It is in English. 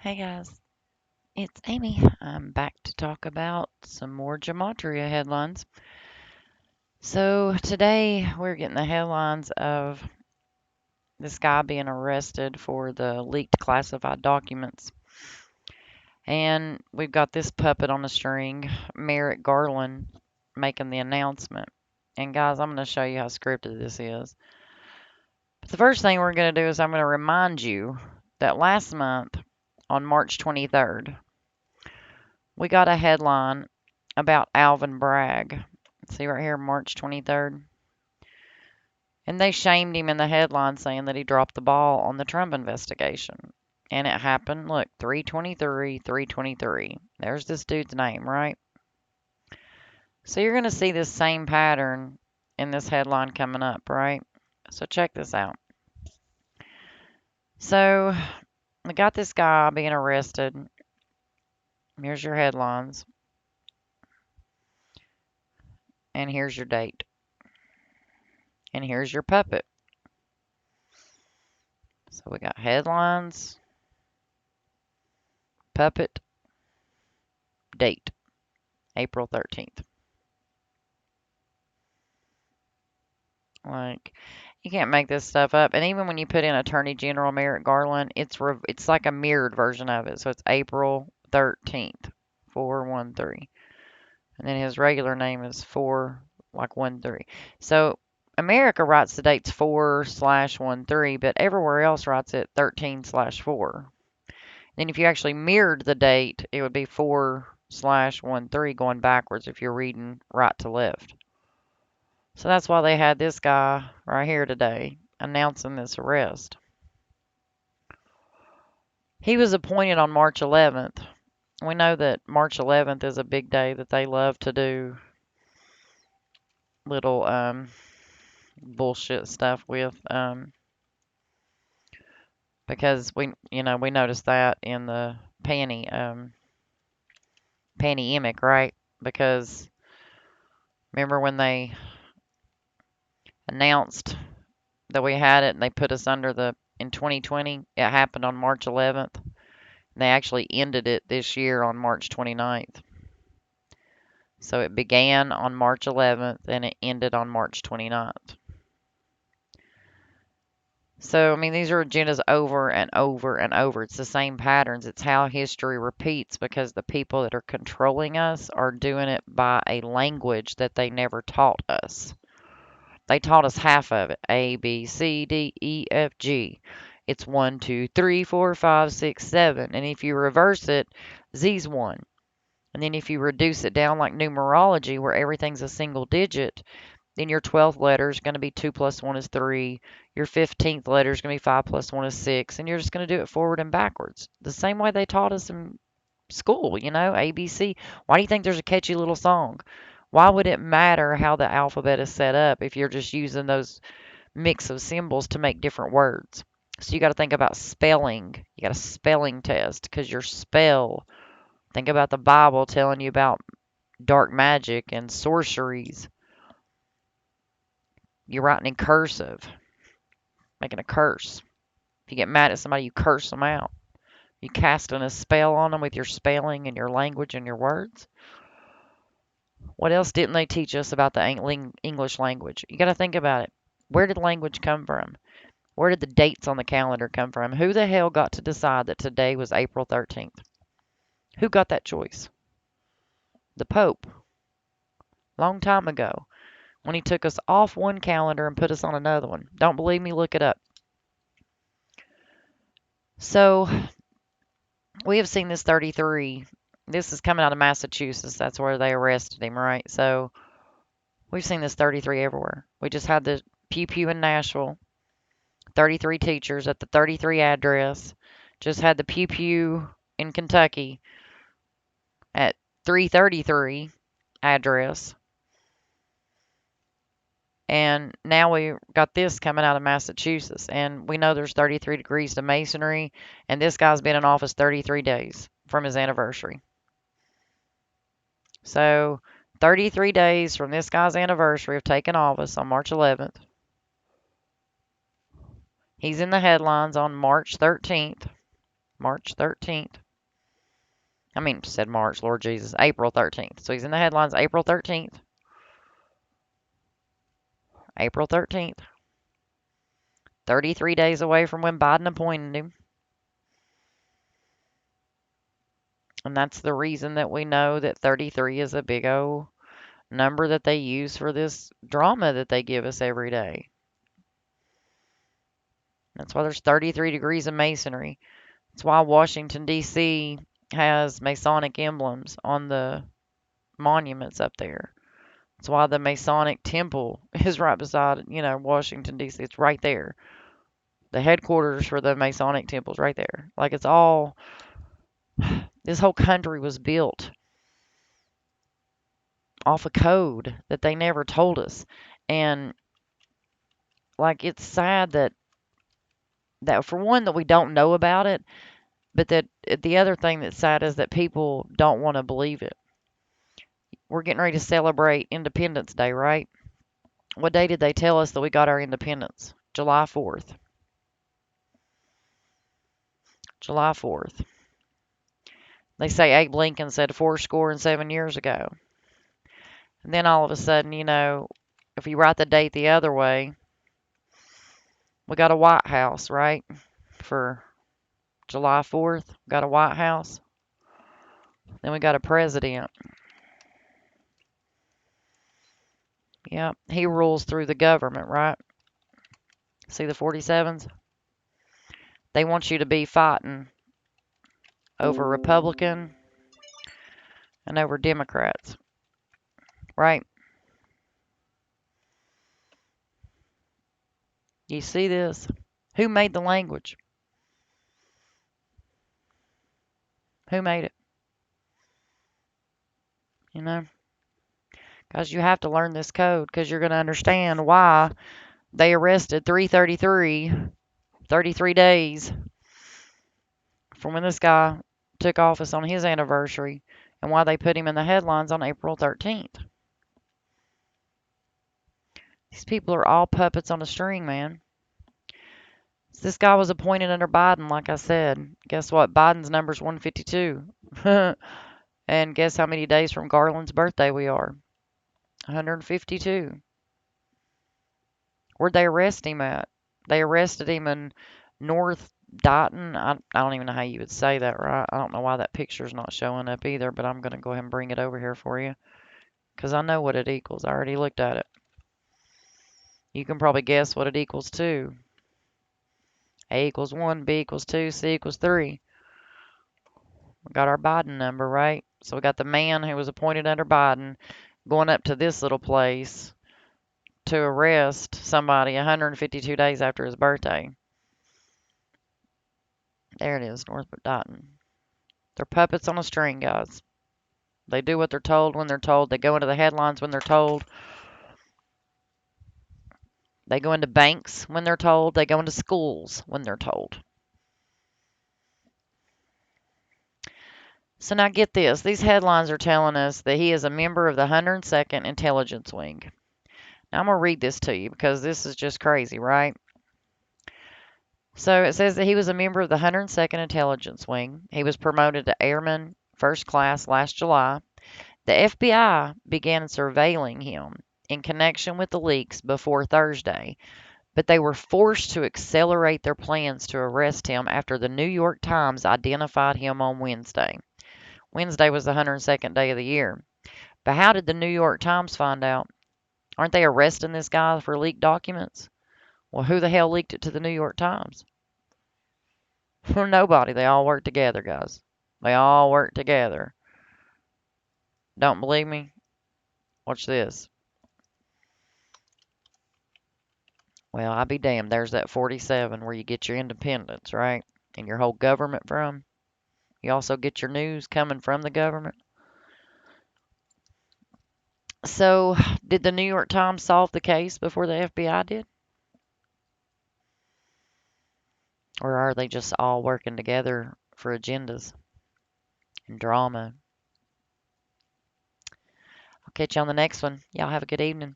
Hey guys, it's Amy. I'm back to talk about some more gematria headlines. So today we're getting the headlines of this guy being arrested for the leaked classified documents. And we've got this puppet on a string, Merrick Garland, making the announcement. And guys, I'm going to show you how scripted this is. But the first thing we're going to do is I'm going to remind you that last month on March 23rd, we got a headline about Alvin Bragg. See right here, March 23rd. And they shamed him in the headline saying that he dropped the ball on the Trump investigation. And it happened, look, 323, 323. There's this dude's name, right? So you're going to see this same pattern in this headline coming up, right? So check this out. So we got this guy being arrested. Here's your headlines. And here's your date. And here's your puppet. So we got headlines, puppet, date, April 13th. Like, you can't make this stuff up. And even when you put in Attorney General Merrick Garland, it's like a mirrored version of it. So it's April 13th, 413. And then his regular name is 4 like 13. So America writes the dates 4/13, but everywhere else writes it 13/4. Then if you actually mirrored the date, it would be 4/13 going backwards if you're reading right to left. So that's why they had this guy right here today announcing this arrest. He was appointed on March 11th. We know that March 11th is a big day that they love to do little bullshit stuff with because we noticed that in the pandemic, right? Because remember when they announced that we had it and they put us under in 2020, it happened on March 11th. They actually ended it this year on March 29th. So it began on March 11th and it ended on March 29th. So, I mean, these are agendas over and over and over. It's the same patterns. It's how history repeats because the people that are controlling us are doing it by a language that they never taught us. They taught us half of it. A, B, C, D, E, F, G. It's 1, 2, 3, 4, 5, 6, 7. And if you reverse it, Z's 1. And then if you reduce it down like numerology, where everything's a single digit, then your 12th letter is going to be 2 plus 1 is 3. Your 15th letter is going to be 5 plus 1 is 6. And you're just going to do it forward and backwards. The same way they taught us in school, ABC. Why do you think there's a catchy little song? Why would it matter how the alphabet is set up if you're just using those mix of symbols to make different words? So you got to think about spelling. You got a spelling test because your spell. Think about the Bible telling you about dark magic and sorceries. You're writing in cursive, making a curse. If you get mad at somebody, you curse them out. You casting a spell on them with your spelling and your language and your words. What else didn't they teach us about the English language? You got to think about it. Where did language come from? Where did the dates on the calendar come from? Who the hell got to decide that today was April 13th? Who got that choice? The Pope. Long time ago. When he took us off one calendar and put us on another one. Don't believe me? Look it up. So we have seen this 33. This is coming out of Massachusetts. That's where they arrested him, right? So we've seen this 33 everywhere. We just had the Pew Pew in Nashville. 33 teachers at the 33 address. Just had the Pew Pew in Kentucky at 333 address. And now we got this coming out of Massachusetts. And we know there's 33 degrees to masonry. And this guy's been in office 33 days from his anniversary. So 33 days from this guy's anniversary of taking office on March 11th. He's in the headlines on March 13th. March 13th. I mean, said March, Lord Jesus, April 13th. So he's in the headlines April 13th. April 13th. 33 days away from when Biden appointed him. And that's the reason that we know that 33 is a big old number that they use for this drama that they give us every day. That's why there's 33 degrees of masonry. That's why Washington, D.C. has Masonic emblems on the monuments up there. That's why the Masonic temple is right beside, Washington, D.C. It's right there. The headquarters for the Masonic temple's right there. Like, it's all, this whole country was built off a code that they never told us. And, like, it's sad that for one, that we don't know about it, but that the other thing that's sad is that people don't want to believe it. We're getting ready to celebrate Independence Day, right? What day did they tell us that we got our independence? July 4th. July 4th. They say Abe Lincoln said 7 years ago. And then all of a sudden, if you write the date the other way, we got a White House, right? For July 4th, we got a White House. Then we got a president. Yep, he rules through the government, right? See the 47s? They want you to be fighting over Republican and over Democrats, right? You see this? Who made the language? Who made it? Because you have to learn this code because you're going to understand why they arrested 333, 33 days from when this guy took office on his anniversary, and why they put him in the headlines on April 13th. These people are all puppets on a string, man. This guy was appointed under Biden, like I said. Guess what? Biden's number's 152. And guess how many days from Garland's birthday we are? 152. Where'd they arrest him at? They arrested him in North Dighton. I don't even know how you would say that, right? I don't know why that picture's not showing up either, but I'm going to go ahead and bring it over here for you because I know what it equals. I already looked at it. You can probably guess what it equals to. A equals 1, B equals 2, C equals 3. We got our Biden number, right? So we got the man who was appointed under Biden going up to this little place to arrest somebody 152 days after his birthday. There it is, North Dighton. They're puppets on a string, guys. They do what they're told when they're told. They go into the headlines when they're told. They go into banks when they're told. They go into schools when they're told. So now get this. These headlines are telling us that he is a member of the 102nd Intelligence Wing. Now I'm going to read this to you because this is just crazy, right? So it says that he was a member of the 102nd Intelligence Wing. He was promoted to Airman First Class last July. The FBI began surveilling him in connection with the leaks before Thursday, but they were forced to accelerate their plans to arrest him after the New York Times identified him on Wednesday. Wednesday was the 102nd day of the year. But how did the New York Times find out? Aren't they arresting this guy for leaked documents? Well, who the hell leaked it to the New York Times? Well, nobody. They all work together, guys. They all work together. Don't believe me? Watch this. Well, I'll be damned. There's that 47 where you get your independence, right? And your whole government from. You also get your news coming from the government. So, did the New York Times solve the case before the FBI did? Or are they just all working together for agendas and drama? I'll catch you on the next one. Y'all have a good evening.